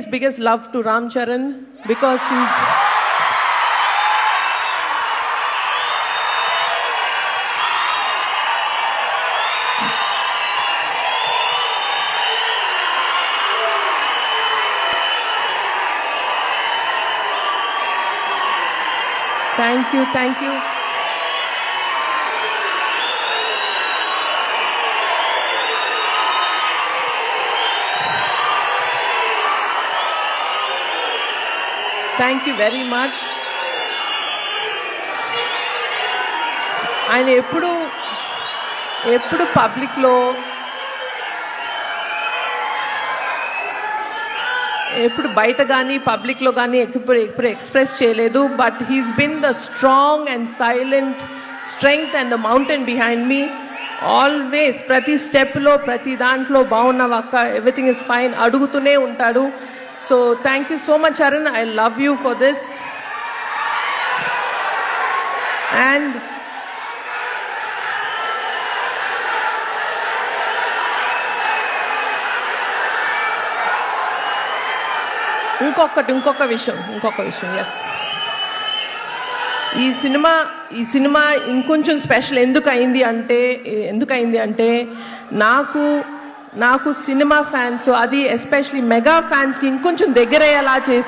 biggest love to Ram Charan because he's thank you. Thank you very much. ఆయన ఎప్పుడు పబ్లిక్లో ఎప్పుడు బయట కానీ పబ్లిక్లో కానీ ఎప్పుడు ఎక్స్ప్రెస్ చేయలేదు. But he's been the strong and silent strength and the mountain behind me always. ప్రతి స్టెప్లో ప్రతి దాంట్లో బాగున్నావు అక్క, ఎవ్రీథింగ్ ఇస్ ఫైన్ అడుగుతూనే ఉంటాడు. So thank you so much Arun, I love you for this. And ఇంకొక విషయం ఎస్, ఈ సినిమా ఇంకొంచెం స్పెషల్ ఎందుకు అయింది అంటే నాకు సినిమా ఫ్యాన్స్, అది ఎస్పెషలీ మెగా ఫ్యాన్స్కి ఇంకొంచెం దగ్గరయ్యేలా చేసి